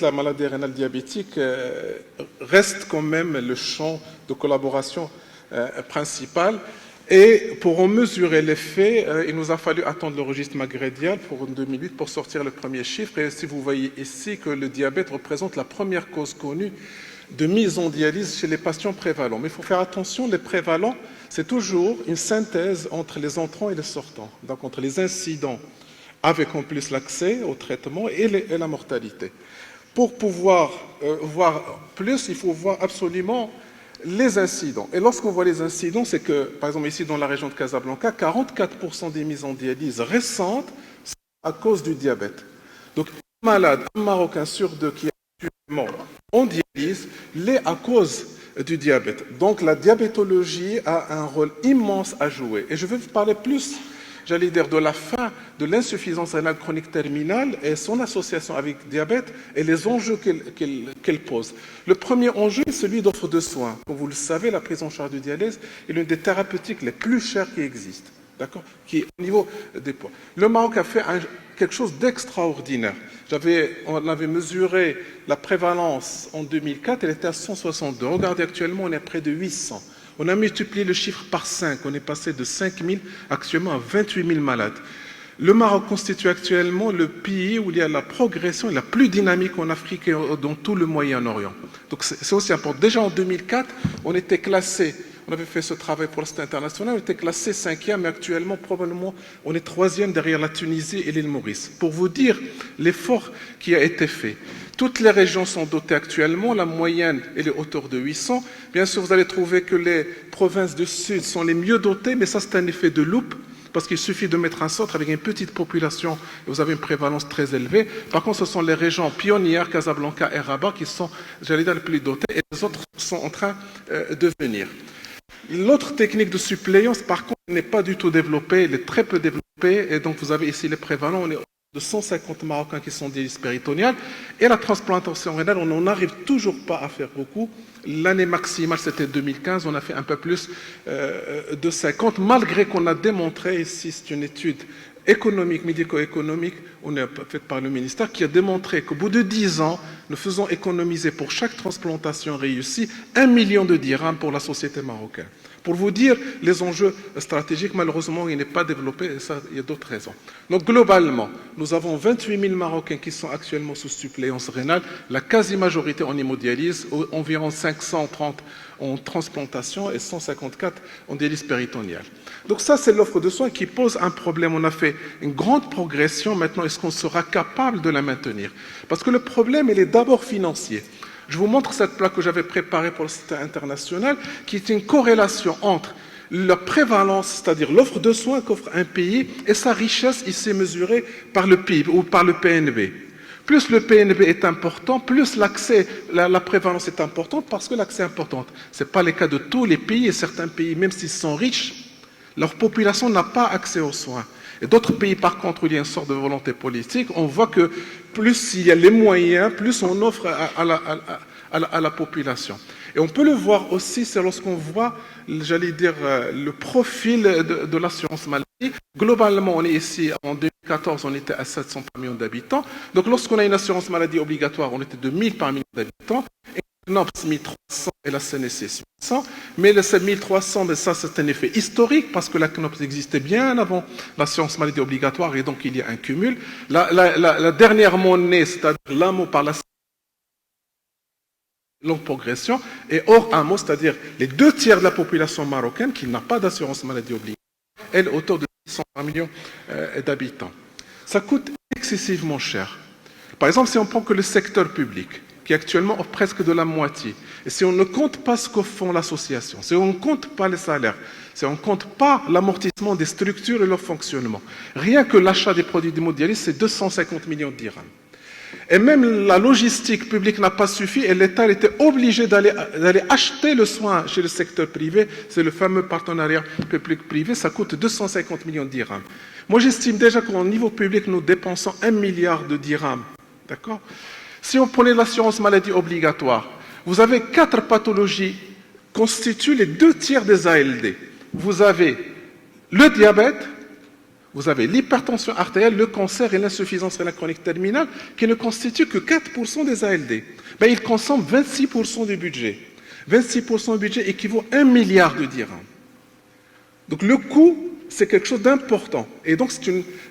La maladie rénale diabétique reste quand même le champ de collaboration principal. Et pour en mesurer l'effet, il nous a fallu attendre le registre magrédial pour 2008 pour sortir le premier chiffre. Et si vous voyez ici que le diabète représente la première cause connue de mise en dialyse chez les patients prévalents. Mais il faut faire attention, les prévalents, c'est toujours une synthèse entre les entrants et les sortants. Donc entre les incidents avec en plus l'accès au traitement et la mortalité. Pour pouvoir voir plus, il faut voir absolument les incidents. Et lorsqu'on voit les incidents, c'est que, par exemple, ici dans la région de Casablanca, 44% des mises en dialyse récentes sont à cause du diabète. Donc, un malade, un Marocain sur deux qui est actuellement en dialyse, l'est à cause du diabète. Donc, la diabétologie a un rôle immense à jouer. Et je vais vous parler plus, j'allais dire, de la fin de l'insuffisance rénale chronique terminale et son association avec le diabète et les enjeux qu'elle pose. Le premier enjeu est celui d'offre de soins. Comme vous le savez, la prise en charge du dialyse est l'une des thérapeutiques les plus chères qui existent, d'accord, qui est au niveau des poids. Le Maroc a fait quelque chose d'extraordinaire. On avait mesuré la prévalence en 2004, elle était à 162. Regardez, actuellement, on est à près de 800. On a multiplié le chiffre par 5. On est passé de 5 000 actuellement à 28 000 malades. Le Maroc constitue actuellement le pays où il y a la progression la plus dynamique en Afrique et dans tout le Moyen-Orient. Donc c'est aussi important. Déjà en 2004, on était classé, on avait fait ce travail pour la Société internationale, on était classé 5e, mais actuellement, probablement, on est 3e derrière la Tunisie et l'île Maurice. Pour vous dire l'effort qui a été fait. Toutes les régions sont dotées actuellement, la moyenne est autour de 800. Bien sûr, vous allez trouver que les provinces du Sud sont les mieux dotées, mais ça c'est un effet de loupe, parce qu'il suffit de mettre un centre avec une petite population, et vous avez une prévalence très élevée. Par contre, ce sont les régions pionnières, Casablanca et Rabat, qui sont, j'allais dire, les plus dotées, et les autres sont en train de venir. L'autre technique de suppléance, par contre, n'est pas du tout développée, elle est très peu développée, et donc vous avez ici les prévalents, on est de 150 Marocains qui sont dialyse péritoniale, et la transplantation rénale, on n'en arrive toujours pas à faire beaucoup. L'année maximale, c'était 2015, on a fait un peu plus de 50, malgré qu'on a démontré, ici c'est une étude économique, médico-économique, on est faite par le ministère, qui a démontré qu'au bout de 10 ans, nous faisons économiser pour chaque transplantation réussie 1 million de dirhams pour la société marocaine. Pour vous dire, les enjeux stratégiques, malheureusement, il n'est pas développé, et ça, il y a d'autres raisons. Donc, globalement, nous avons 28 000 Marocains qui sont actuellement sous suppléance rénale, la quasi-majorité en hémodialyse, environ 530 en transplantation et 154 en dialyse péritoniale. Donc ça, c'est l'offre de soins qui pose un problème. On a fait une grande progression. Maintenant, est-ce qu'on sera capable de la maintenir? Parce que le problème, il est d'abord financier. Je vous montre cette plaque que j'avais préparée pour le Société internationale, qui est une corrélation entre la prévalence, c'est-à-dire l'offre de soins qu'offre un pays, et sa richesse ici mesurée par le PIB ou par le PNB. Plus le PNB est important, plus l'accès, la prévalence est importante, parce que l'accès est important. Ce n'est pas le cas de tous les pays, et certains pays, même s'ils sont riches, leur population n'a pas accès aux soins. Et d'autres pays, par contre, où il y a une sorte de volonté politique, on voit que plus il y a les moyens, plus on offre à la population. Et on peut le voir aussi, c'est lorsqu'on voit, j'allais dire, le profil de l'assurance maladie. Globalement, on est ici, en 2014, on était à 700 par million d'habitants. Donc lorsqu'on a une assurance maladie obligatoire, on était de 1000 par million d'habitants. CNOPS 1300 et la CNSC 600, mais le 7300, mais ça c'est un effet historique parce que la CNOPS existait bien avant l'assurance maladie obligatoire et donc il y a un cumul. La dernière monnaie, c'est-à-dire l'AMO par la longue progression, et hors AMO, c'est-à-dire les 2/3 de la population marocaine qui n'a pas d'assurance maladie obligatoire, elle autour de 600 millions d'habitants. Ça coûte excessivement cher. Par exemple, si on prend que le secteur public, qui actuellement offre presque de la moitié. Et si on ne compte pas ce que font l'association, si on ne compte pas les salaires, si on ne compte pas l'amortissement des structures et leur fonctionnement, rien que l'achat des produits d'hémodialyse, c'est 250 millions de dirhams. Et même la logistique publique n'a pas suffi et l'État était obligé d'aller acheter le soin chez le secteur privé. C'est le fameux partenariat public-privé, ça coûte 250 millions de dirhams. Moi, j'estime déjà qu'au niveau public, nous dépensons 1 milliard de dirhams. D'accord ? Si on prenait l'assurance maladie obligatoire, vous avez 4 pathologies qui constituent les 2/3 des ALD. Vous avez le diabète, vous avez l'hypertension artérielle, le cancer et l'insuffisance rénale chronique terminale qui ne constituent que 4% des ALD. Ben, ils consomment 26% du budget. 26% du budget équivaut à 1 milliard de dirhams. Donc le coût, c'est quelque chose d'important. Et donc,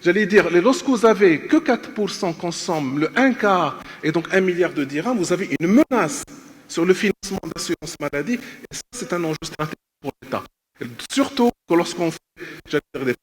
j'allais dire, lorsque vous avez que 4% consomment le 1 quart et donc 1 milliard de dirhams, vous avez une menace sur le financement de l'assurance maladie. Et ça, c'est un enjeu stratégique pour l'État. Surtout que lorsqu'on fait, j'allais dire,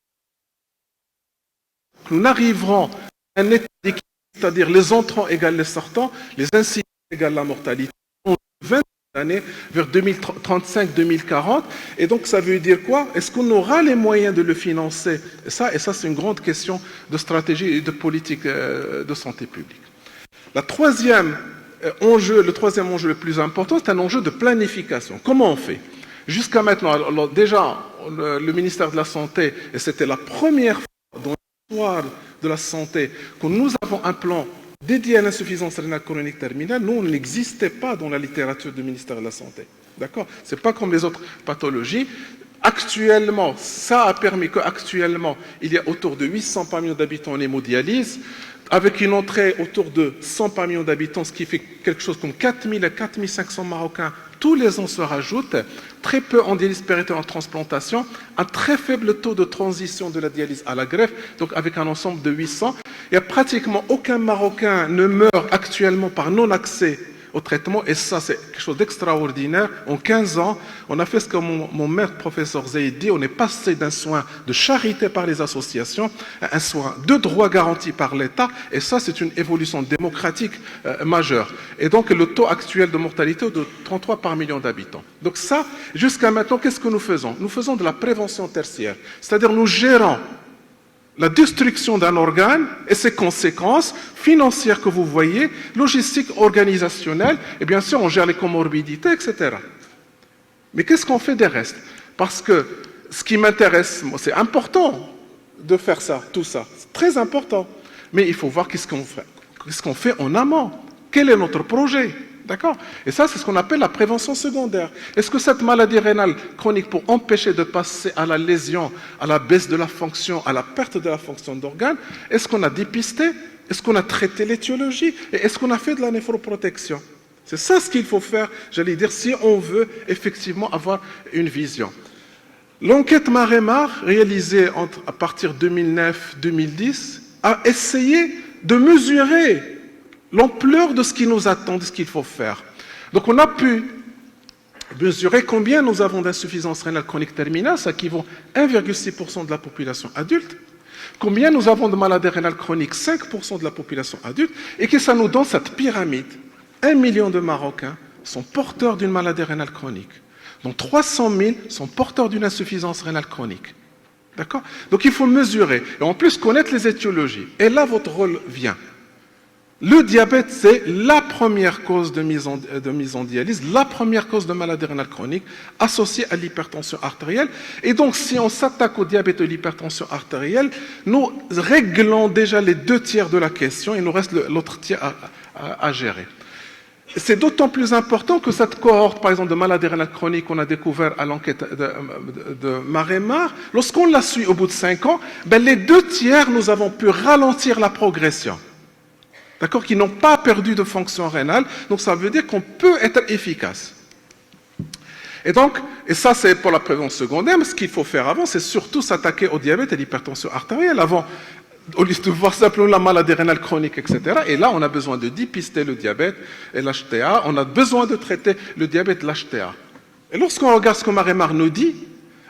nous n'arriverons à un état d'équilibre, c'est-à-dire les entrants égale les sortants, les incidents égale la mortalité, en 20 années, vers 2035-2040. Et donc, ça veut dire quoi? Est-ce qu'on aura les moyens de le financer? Et ça, c'est une grande question de stratégie et de politique de santé publique. Le troisième enjeu le plus important, c'est un enjeu de planification. Comment on fait? Jusqu'à maintenant, alors déjà, le ministère de la Santé, et c'était la première fois dans l'histoire de la santé que nous avons un plan dédié à l'insuffisance rénale chronique terminale, nous, on n'existait pas dans la littérature du ministère de la Santé. D'accord? Ce n'est pas comme les autres pathologies. Actuellement, ça a permis qu'actuellement, il y a autour de 800 par million d'habitants en hémodialyse, avec une entrée autour de 100 par million d'habitants, ce qui fait quelque chose comme 4000 à 4500 Marocains tous les ans se rajoutent, très peu en dialyse péritonéale en transplantation, un très faible taux de transition de la dialyse à la greffe, donc avec un ensemble de 800. Il n'y a pratiquement aucun Marocain ne meurt actuellement par non-accès au traitement, et ça, c'est quelque chose d'extraordinaire. En 15 ans, on a fait ce que mon maître, professeur Zaïd, dit, on est passé d'un soin de charité par les associations à un soin de droit garanti par l'État, et ça, c'est une évolution démocratique majeure. Et donc, le taux actuel de mortalité est de 33 par million d'habitants. Donc ça, jusqu'à maintenant, qu'est-ce que nous faisons? Nous faisons de la prévention tertiaire, c'est-à-dire nous gérons la destruction d'un organe et ses conséquences financières que vous voyez, logistiques, organisationnelles, et bien sûr, on gère les comorbidités, etc. Mais qu'est-ce qu'on fait des restes? Parce que ce qui m'intéresse, c'est important de faire ça, tout ça, c'est très important. Mais il faut voir qu'est-ce qu'on fait en amont. Quel est notre projet? D'accord? Et ça, c'est ce qu'on appelle la prévention secondaire. Est-ce que cette maladie rénale chronique, pour empêcher de passer à la lésion, à la baisse de la fonction, à la perte de la fonction d'organes, est-ce qu'on a dépisté? Est-ce qu'on a traité l'étiologie? Et est-ce qu'on a fait de la néphroprotection? C'est ça ce qu'il faut faire, j'allais dire, si on veut effectivement avoir une vision. L'enquête Maremar, réalisée à partir de 2009-2010, a essayé de mesurer l'ampleur de ce qui nous attend, de ce qu'il faut faire. Donc on a pu mesurer combien nous avons d'insuffisance rénale chronique terminale, ça équivaut à 1,6% de la population adulte, combien nous avons de maladies rénales chroniques, 5% de la population adulte, et que ça nous donne cette pyramide. 1 million de Marocains sont porteurs d'une maladie rénale chronique, dont 300 000 sont porteurs d'une insuffisance rénale chronique. D'accord? Donc il faut mesurer, et en plus connaître les étiologies. Et là, votre rôle vient. Le diabète, c'est la première cause de mise en dialyse, la première cause de maladie rénale chronique associée à l'hypertension artérielle. Et donc, si on s'attaque au diabète et l'hypertension artérielle, nous réglons déjà les 2 tiers de la question, il nous reste l'autre tiers à gérer. C'est d'autant plus important que cette cohorte, par exemple, de maladie rénale chronique qu'on a découvert à l'enquête de Maremar, lorsqu'on la suit au bout de 5 ans, les 2 tiers, nous avons pu ralentir la progression. D'accord, qui n'ont pas perdu de fonction rénale, donc ça veut dire qu'on peut être efficace. Et ça c'est pour la prévention secondaire, mais ce qu'il faut faire avant, c'est surtout s'attaquer au diabète et à l'hypertension artérielle avant, au lieu de voir simplement la maladie rénale chronique, etc. Et là, on a besoin de dépister le diabète et l'HTA, on a besoin de traiter le diabète et l'HTA. Et lorsqu'on regarde ce que Maremar nous dit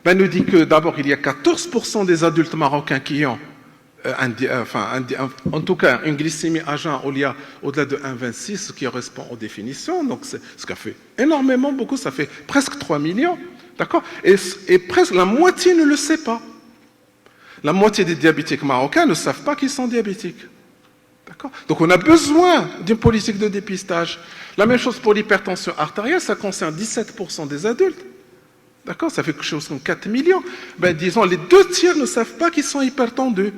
que d'abord, il y a 14% des adultes marocains qui ont en tout cas, une glycémie à jeun au-delà de 1,26, ce qui correspond aux définitions. Donc, ce qui a fait énormément, beaucoup, ça fait presque 3 millions. D'accord? Et presque la moitié ne le sait pas. La moitié des diabétiques marocains ne savent pas qu'ils sont diabétiques. D'accord? Donc, on a besoin d'une politique de dépistage. La même chose pour l'hypertension artérielle, ça concerne 17% des adultes. D'accord? Ça fait quelque chose comme 4 millions. Disons, les 2 tiers ne savent pas qu'ils sont hypertendus.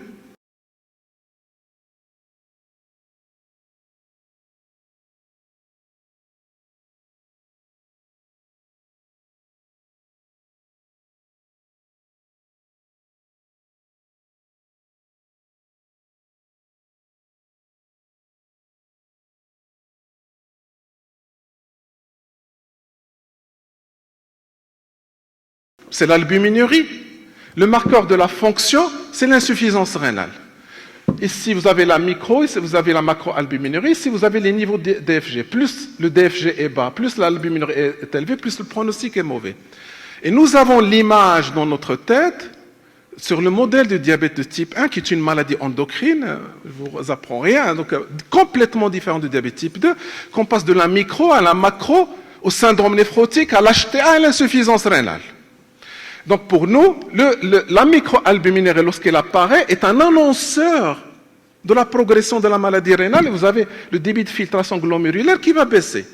C'est l'albuminurie. Le marqueur de la fonction, c'est l'insuffisance rénale. Ici, vous avez la micro, ici, vous avez la macroalbuminurie. Ici, vous avez les niveaux de DFG. Plus le DFG est bas, plus l'albuminurie est élevée, plus le pronostic est mauvais. Et nous avons l'image dans notre tête sur le modèle du diabète de type 1, qui est une maladie endocrine. Je ne vous apprends rien, donc complètement différent du diabète type 2, qu'on passe de la micro à la macro, au syndrome néphrotique, à l'HTA, à l'insuffisance rénale. Donc pour nous, la microalbuminurie, lorsqu'elle apparaît, est un annonceur de la progression de la maladie rénale, et vous avez le débit de filtration glomérulaire qui va baisser.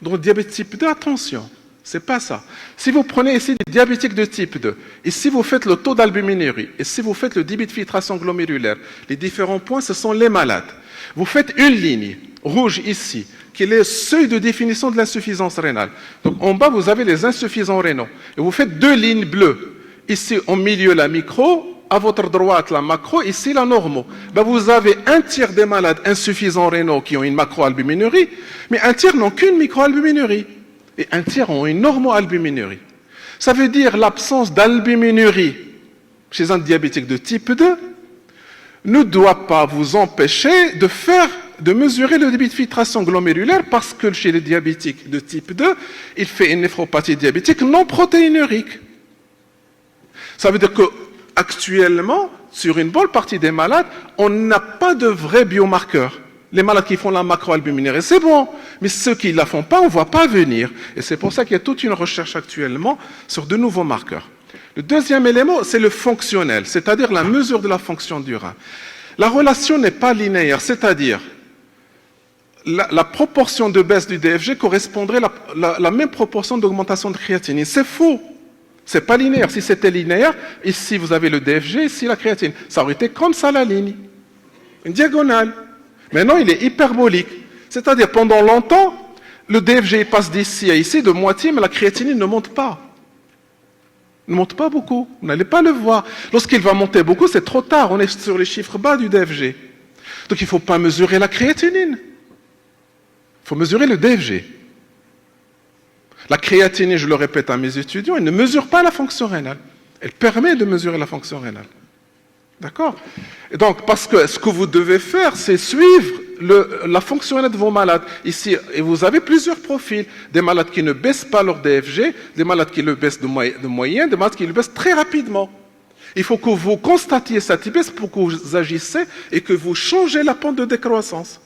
Donc le diabète type 2, attention, c'est pas ça. Si vous prenez ici des diabétiques de type 2, et si vous faites le taux d'albuminurie, et si vous faites le débit de filtration glomérulaire, les différents points, ce sont les malades. Vous faites une ligne rouge ici, qui est le seuil de définition de l'insuffisance rénale. Donc en bas, vous avez les insuffisants rénaux. Et vous faites deux lignes bleues. Ici, au milieu, la micro, à votre droite, la macro, ici, la normo. Ben, vous avez un tiers des malades insuffisants rénaux qui ont une macroalbuminurie, mais un tiers n'ont qu'une microalbuminurie. Et un tiers ont une normoalbuminurie. Ça veut dire l'absence d'albuminurie chez un diabétique de type 2 ne doit pas vous empêcher de mesurer le débit de filtration glomérulaire, parce que chez les diabétiques de type 2, il fait une néphropathie diabétique non protéinurique. Ça veut dire qu'actuellement, sur une bonne partie des malades, on n'a pas de vrais biomarqueurs. Les malades qui font la macroalbuminurie, c'est bon, mais ceux qui ne la font pas, on ne voit pas venir. Et c'est pour ça qu'il y a toute une recherche actuellement sur de nouveaux marqueurs. Le deuxième élément, c'est le fonctionnel, c'est-à-dire la mesure de la fonction du rein. La relation n'est pas linéaire, c'est-à-dire la proportion de baisse du DFG correspondrait à la même proportion d'augmentation de créatinine. C'est faux. C'est pas linéaire. Si c'était linéaire, ici vous avez le DFG, ici la créatinine. Ça aurait été comme ça la ligne. Une diagonale. Maintenant, il est hyperbolique. C'est-à-dire, pendant longtemps, le DFG passe d'ici à ici de moitié, mais la créatinine ne monte pas. Ne monte pas beaucoup. Vous n'allez pas le voir. Lorsqu'il va monter beaucoup, c'est trop tard. On est sur les chiffres bas du DFG. Donc, il ne faut pas mesurer la créatinine. Il faut mesurer le DFG. La créatinine, je le répète à mes étudiants, elle ne mesure pas la fonction rénale. Elle permet de mesurer la fonction rénale. D'accord? Et donc, parce que ce que vous devez faire, c'est suivre la fonction rénale de vos malades. Ici, et vous avez plusieurs profils. Des malades qui ne baissent pas leur DFG, des malades qui le baissent de moyen, des malades qui le baissent très rapidement. Il faut que vous constatiez cette baisse pour que vous agissez et que vous changez la pente de décroissance.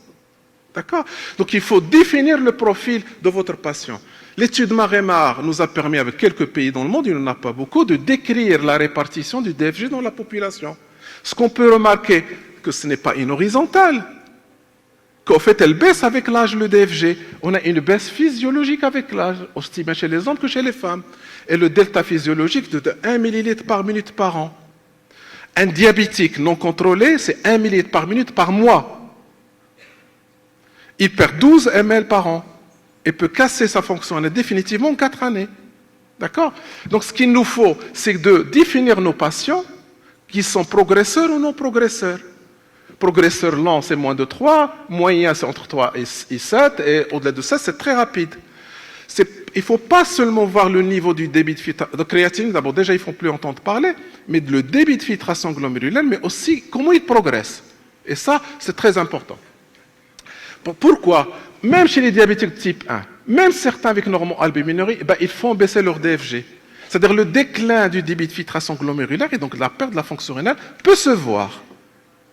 D'accord? Donc, il faut définir le profil de votre patient. L'étude Maremar nous a permis, avec quelques pays dans le monde, il n'y en a pas beaucoup, de décrire la répartition du DFG dans la population. Ce qu'on peut remarquer, que ce n'est pas une horizontale, qu'en fait, elle baisse avec l'âge, le DFG. On a une baisse physiologique avec l'âge, aussi bien chez les hommes que chez les femmes. Et le delta physiologique de 1 millilitre par minute par an. Un diabétique non contrôlé, c'est 1 millilitre par minute par mois. Il perd 12 ml par an et peut casser sa fonction définitivement en 4 années. D'accord? Donc ce qu'il nous faut, c'est de définir nos patients qui sont progresseurs ou non progresseurs. Progresseur lent, c'est moins de 3, moyen, c'est entre 3 et 7, et au-delà de ça, c'est très rapide. Il ne faut pas seulement voir le niveau du débit de créatinine, d'abord déjà, il ne faut plus entendre parler, mais le débit de filtration glomérulaire, mais aussi comment il progresse. Et ça, c'est très important. Pourquoi? Même chez les diabétiques de type 1, même certains avec normoalbuminurie, ils font baisser leur DFG. C'est-à-dire le déclin du débit de filtration glomérulaire et donc la perte de la fonction rénale peut se voir,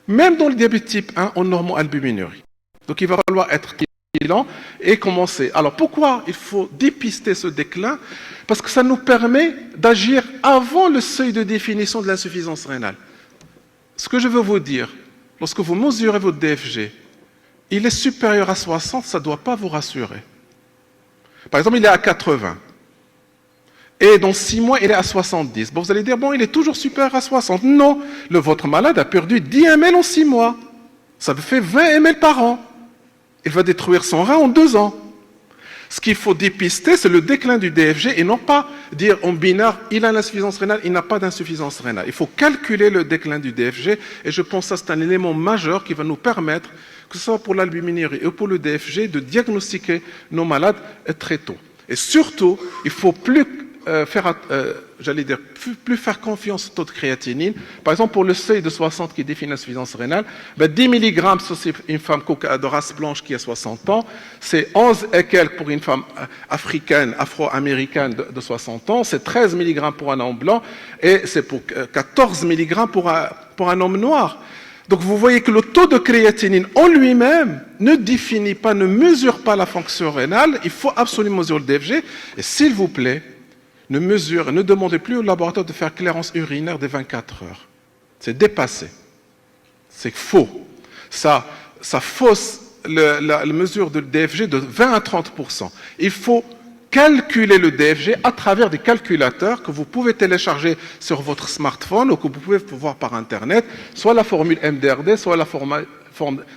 même dans le diabète type 1 en normoalbuminurie. Donc il va falloir être vigilant et commencer. Alors pourquoi il faut dépister ce déclin? Parce que ça nous permet d'agir avant le seuil de définition de l'insuffisance rénale. Ce que je veux vous dire, lorsque vous mesurez votre DFG, il est supérieur à 60, ça ne doit pas vous rassurer. Par exemple, il est à 80. Et dans 6 mois, il est à 70. Bon, vous allez dire, bon, il est toujours supérieur à 60. Non, votre malade a perdu 10 ml en 6 mois. Ça fait 20 ml par an. Il va détruire son rein en 2 ans. Ce qu'il faut dépister, c'est le déclin du DFG et non pas dire en binaire, il a l'insuffisance rénale, il n'a pas d'insuffisance rénale. Il faut calculer le déclin du DFG et je pense que c'est un élément majeur qui va nous permettre, que ce soit pour l'albuminurie ou pour le DFG, de diagnostiquer nos malades très tôt. Et surtout, il ne faut plus j'allais dire, plus faire confiance au taux de créatinine. Par exemple, pour le seuil de 60 qui définit l'insuffisance rénale, 10 mg, c'est une femme de race blanche qui a 60 ans, c'est 11 et quelques pour une femme africaine, afro-américaine de 60 ans, c'est 13 mg pour un homme blanc, et c'est pour 14 mg pour un homme noir. Donc vous voyez que le taux de créatinine en lui-même ne définit pas, ne mesure pas la fonction rénale. Il faut absolument mesurer le DFG. Et s'il vous plaît, ne demandez plus au laboratoire de faire clairance urinaire des 24 heures. C'est dépassé. C'est faux. Ça fausse la mesure de DFG de 20 à 30%. Il faut calculer le DFG à travers des calculateurs que vous pouvez télécharger sur votre smartphone ou que vous pouvez voir par Internet, soit la formule MDRD, soit la forme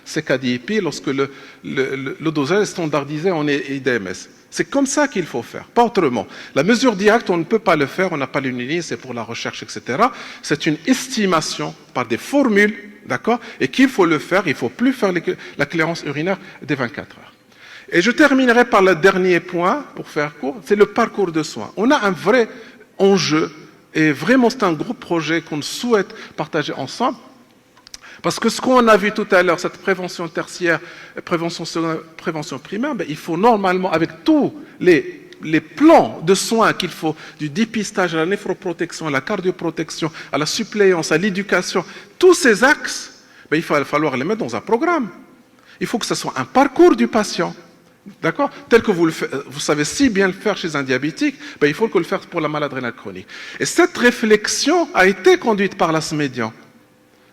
CKD-IP lorsque le dosage est standardisé en IDMS. C'est comme ça qu'il faut faire, pas autrement. La mesure directe, on ne peut pas le faire, on n'a pas l'unité, c'est pour la recherche, etc. C'est une estimation par des formules, d'accord, et qu'il faut le faire, il ne faut plus faire la clairance urinaire des 24 heures. Et je terminerai par le dernier point, pour faire court, c'est le parcours de soins. On a un vrai enjeu, et vraiment c'est un gros projet qu'on souhaite partager ensemble, parce que ce qu'on a vu tout à l'heure, cette prévention tertiaire, prévention secondaire, prévention primaire, il faut normalement, avec tous les plans de soins qu'il faut, du dépistage à la néphroprotection, à la cardioprotection, à la suppléance, à l'éducation, tous ces axes, il va falloir les mettre dans un programme. Il faut que ce soit un parcours du patient. D'accord? Tel que vous savez si bien le faire chez un diabétique, il faut le faire pour la maladie rénale chronique. Et cette réflexion a été conduite par la SMEDIAN.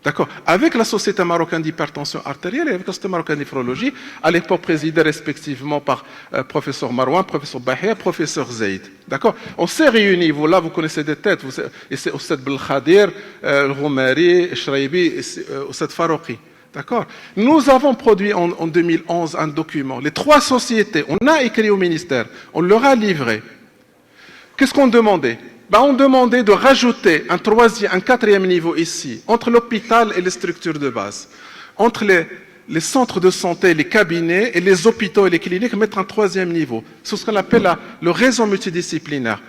D'accord? Avec la Société marocaine d'hypertension artérielle et avec la Société marocaine de néphrologie, à l'époque présidée respectivement par professeur Marouane, professeur Bahia, professeur Zaid. D'accord? On s'est réunis, vous connaissez des têtes, et c'est Oussed Belkhadir, Roumari, Shraibi, Oussed Farouqi. D'accord? Nous avons produit en 2011 un document. Les 3 sociétés, on a écrit au ministère, on leur a livré. Qu'est-ce qu'on demandait? On demandait de rajouter un 4e niveau ici, entre l'hôpital et les structures de base. Entre les centres de santé, les cabinets et les hôpitaux et les cliniques, mettre un 3e niveau. C'est ce qu'on appelle le réseau multidisciplinaire.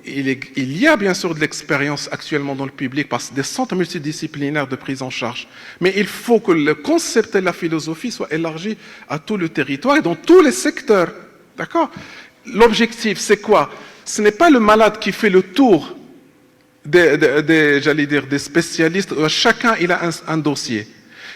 Il y a bien sûr de l'expérience actuellement dans le public parce que des centres multidisciplinaires de prise en charge. Mais il faut que le concept et la philosophie soient élargis à tout le territoire et dans tous les secteurs. D'accord? L'objectif, c'est quoi? Ce n'est pas le malade qui fait le tour des spécialistes. Chacun il a un dossier.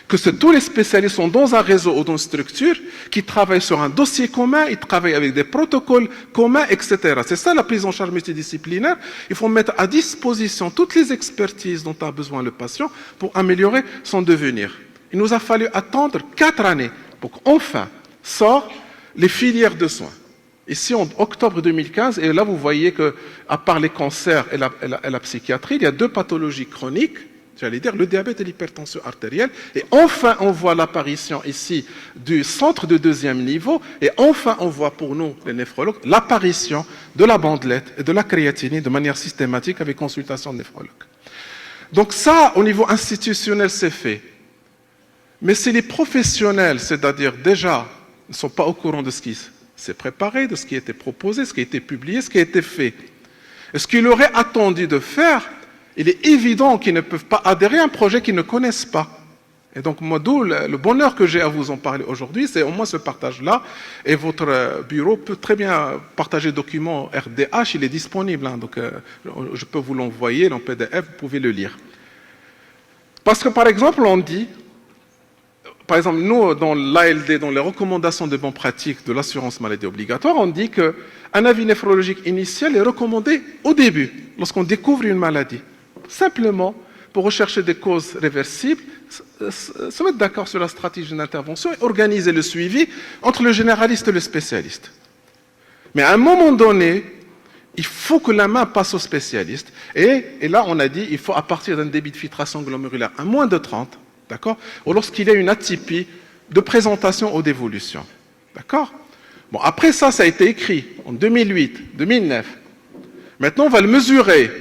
Que tous les spécialistes sont dans un réseau ou dans une structure qui travaillent sur un dossier commun, ils travaillent avec des protocoles communs, etc. C'est ça la prise en charge multidisciplinaire. Il faut mettre à disposition toutes les expertises dont a besoin le patient pour améliorer son devenir. Il nous a fallu attendre 4 années pour qu'enfin sortent les filières de soins. Ici, en octobre 2015, et là vous voyez qu'à part les cancers et la psychiatrie, il y a 2 pathologies chroniques, j'allais dire le diabète et l'hypertension artérielle. Et enfin, on voit l'apparition ici du centre de 2e niveau. Et enfin, on voit pour nous, les néphrologues, l'apparition de la bandelette et de la créatinine de manière systématique avec consultation de néphrologue. Donc ça, au niveau institutionnel, c'est fait. Mais si les professionnels, c'est-à-dire déjà, ne sont pas au courant de ce qui s'est préparé, de ce qui a été proposé, ce qui a été publié, ce qui a été fait, et ce qu'il aurait attendu de faire, il est évident qu'ils ne peuvent pas adhérer à un projet qu'ils ne connaissent pas. Et donc, moi, d'où le bonheur que j'ai à vous en parler aujourd'hui, c'est au moins ce partage-là. Et votre bureau peut très bien partager le document RDH, il est disponible. Donc, je peux vous l'envoyer en PDF, vous pouvez le lire. Parce que, par exemple, on dit, par exemple, nous, dans l'ALD, dans les recommandations de bonnes pratiques de l'assurance maladie obligatoire, on dit qu'un avis néphrologique initial est recommandé au début, lorsqu'on découvre une maladie. Simplement, pour rechercher des causes réversibles, se mettre d'accord sur la stratégie d'intervention et organiser le suivi entre le généraliste et le spécialiste. Mais à un moment donné, il faut que la main passe au spécialiste. Et là, on a dit il faut à partir d'un débit de filtration glomérulaire à moins de 30, d'accord, ou lorsqu'il y a une atypie de présentation ou d'évolution. D'accord? Bon, après ça a été écrit en 2008, 2009. Maintenant, on va le mesurer.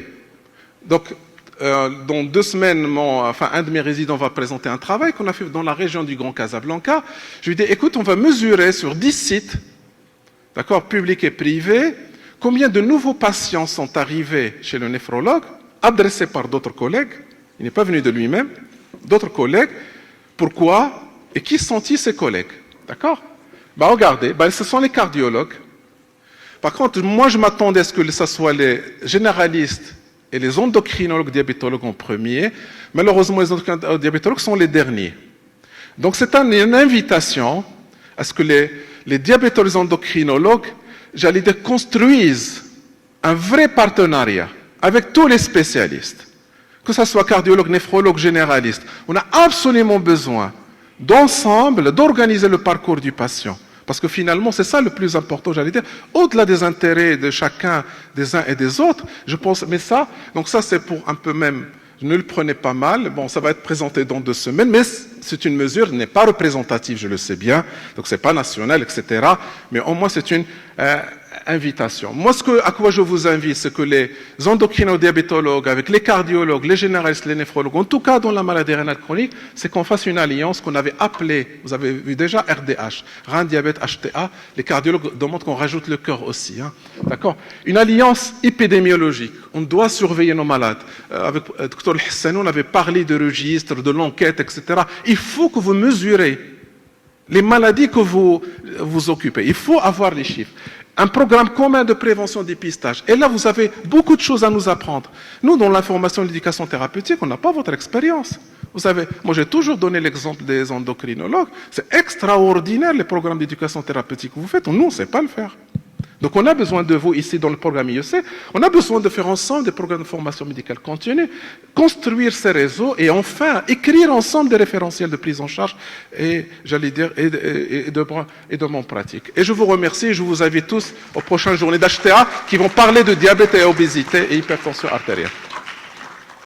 Donc, dans 2 semaines, un de mes résidents va présenter un travail qu'on a fait dans la région du Grand Casablanca. Je lui ai dit, écoute, on va mesurer sur 10 sites, d'accord, publics et privés, Combien de nouveaux patients sont arrivés chez le néphrologue, adressés par d'autres collègues, il n'est pas venu de lui-même, d'autres collègues, pourquoi et qui sont-ils ces collègues? D'accord? Regardez, ce sont les cardiologues. Par contre, moi je m'attendais à ce que ce soit les généralistes et les endocrinologues diabétologues en premier. Malheureusement, les endocrinologues diabétologues sont les derniers. Donc c'est une invitation à ce que les diabétologues et endocrinologues, j'allais dire, construisent un vrai partenariat avec tous les spécialistes, que ce soit cardiologue, néphrologue, généraliste. On a absolument besoin d'ensemble d'organiser le parcours du patient. Parce que finalement, c'est ça le plus important, j'allais dire, au-delà des intérêts de chacun, des uns et des autres, je pense, mais ça, donc ça c'est pour un peu même, ne le prenez pas mal, bon, ça va être présenté dans 2 semaines, mais c'est une mesure, n'est pas représentative, je le sais bien, donc c'est pas national, etc., mais au moins c'est une invitation. Moi, à quoi je vous invite, c'est que les endocrino-diabétologues, avec les cardiologues, les généralistes, les néphrologues, en tout cas dans la maladie rénale chronique, c'est qu'on fasse une alliance qu'on avait appelée, vous avez vu déjà RDH, rein diabète HTA, les cardiologues demandent qu'on rajoute le cœur aussi, hein, d'accord? Une alliance épidémiologique, on doit surveiller nos malades. Avec le Dr Hassani, on avait parlé de registres, de l'enquête, etc. Il faut que vous mesurez les maladies que vous occupez, il faut avoir les chiffres. Un programme commun de prévention dépistage. Et là, vous avez beaucoup de choses à nous apprendre. Nous, dans l'information et l'éducation thérapeutique, on n'a pas votre expérience. Vous savez, moi j'ai toujours donné l'exemple des endocrinologues. C'est extraordinaire les programmes d'éducation thérapeutique que vous faites. Nous, on ne sait pas le faire. Donc on a besoin de vous ici dans le programme IEC. On a besoin de faire ensemble des programmes de formation médicale continue, construire ces réseaux et enfin écrire ensemble des référentiels de prise en charge et, j'allais dire, et de bonnes pratiques. Et je vous remercie et je vous invite tous aux prochaines journées d'HTA qui vont parler de diabète et obésité et hypertension artérielle.